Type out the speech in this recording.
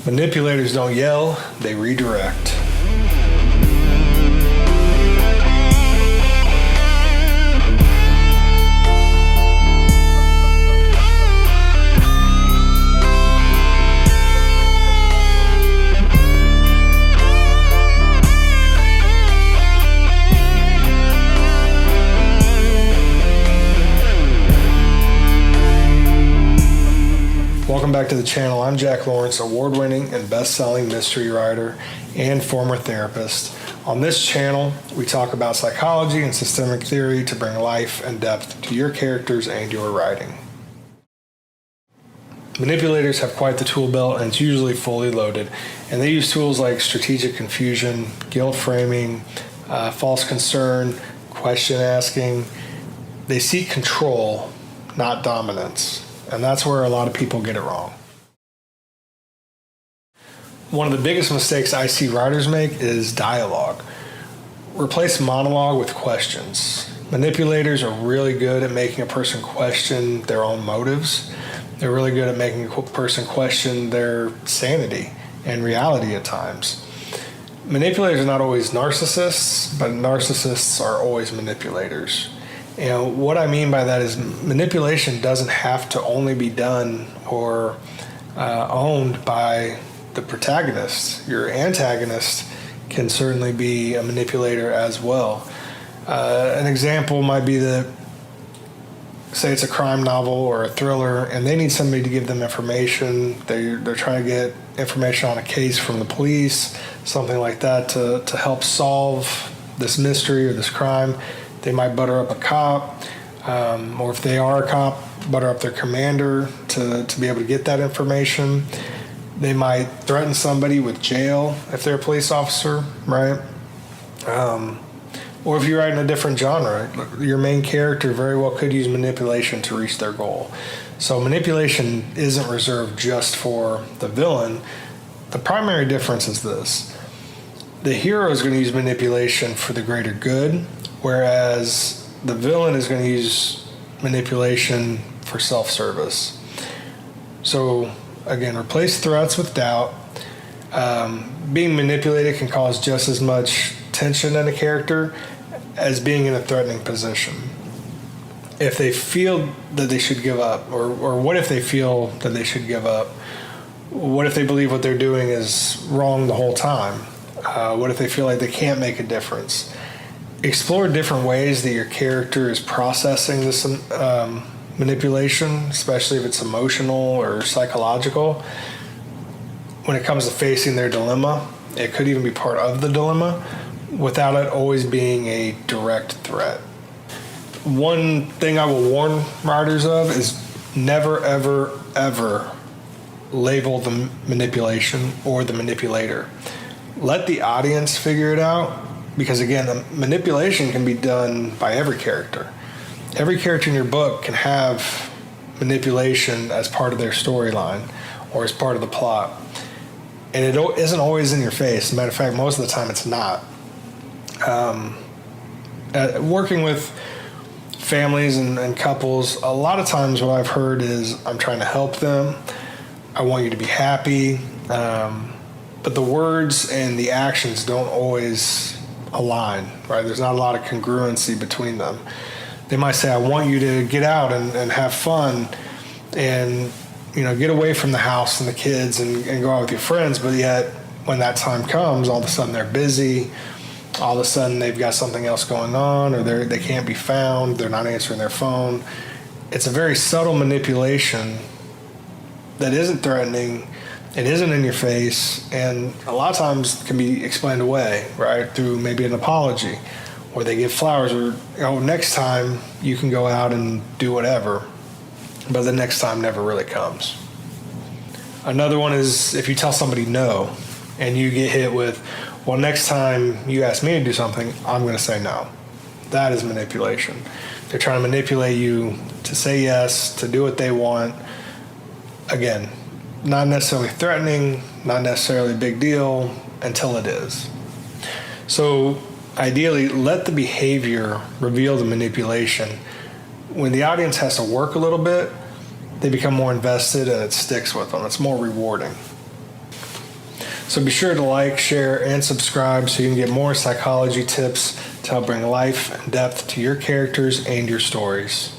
Manipulators don't yell, they redirect. Welcome back to the channel. I'm Jack Lawrence, award-winning and best-selling mystery writer and former therapist. On this channel, we talk about psychology and systemic theory to bring life and depth to your characters and your writing. Manipulators have quite the tool belt, and it's usually fully loaded. And they use tools like strategic confusion, guilt framing, false concern, question asking. They seek control, not dominance. And that's where a lot of people get it wrong. One of the biggest mistakes I see writers make is dialogue. Replace monologue with questions. Manipulators are really good at making a person question their own motives. They're really good at making a person question their sanity and reality at times. Manipulators are not always narcissists, but narcissists are always manipulators. And what I mean by that is manipulation doesn't have to only be done or owned by the protagonist. Your antagonist can certainly be a manipulator as well. An example might be that, say it's a crime novel or a thriller, and they need somebody to give them information. They're trying to get information on a case from the police, something like that, to help solve this mystery or this crime. They might butter up a cop, or if they are a cop, butter up their commander to be able to get that information. They might threaten somebody with jail if they're a police officer, right? Or if you're writing a different genre, your main character very well could use manipulation to reach their goal. So manipulation isn't reserved just for the villain. The primary difference is this. The hero is going to use manipulation for the greater good, whereas the villain is going to use manipulation for self-service. So, again, replace threats with doubt. Being manipulated can cause just as much tension in a character as being in a threatening position. If they feel that they should give up, or what if they feel that they should give up? What if they believe what they're doing is wrong the whole time? What if they feel like they can't make a difference? Explore different ways that your character is processing this manipulation, especially if it's emotional or psychological. When it comes to facing their dilemma, it could even be part of the dilemma without it always being a direct threat. One thing I will warn writers of is never, ever, ever label the manipulation or the manipulator. Let the audience figure it out. Because again, the manipulation can be done by every character. Every character in your book can have manipulation as part of their storyline or as part of the plot. And it isn't always in your face. As a matter of fact, most of the time it's not. Working with families and couples, a lot of times what I've heard is, I'm trying to help them. I want you to be happy. But the words and the actions don't always align, right? There's not a lot of congruency between them. They might say, I want you to get out and have fun and, get away from the house and the kids and go out with your friends. But yet when that time comes, all of a sudden they're busy. All of a sudden they've got something else going on, or they can't be found. They're not answering their phone. It's a very subtle manipulation that isn't threatening. It isn't in your face, and a lot of times can be explained away, right, through maybe an apology, or they give flowers, or next time you can go out and do whatever, but the next time never really comes. Another one is if you tell somebody no, and you get hit with, well, next time you ask me to do something, I'm going to say no. That is manipulation. They're trying to manipulate you to say yes, to do what they want. Again, not necessarily threatening, not necessarily a big deal until it is. So ideally, let the behavior reveal the manipulation. When the audience has to work a little bit, they become more invested and it sticks with them. It's more rewarding. So be sure to like, share, and subscribe so you can get more psychology tips to help bring life and depth to your characters and your stories.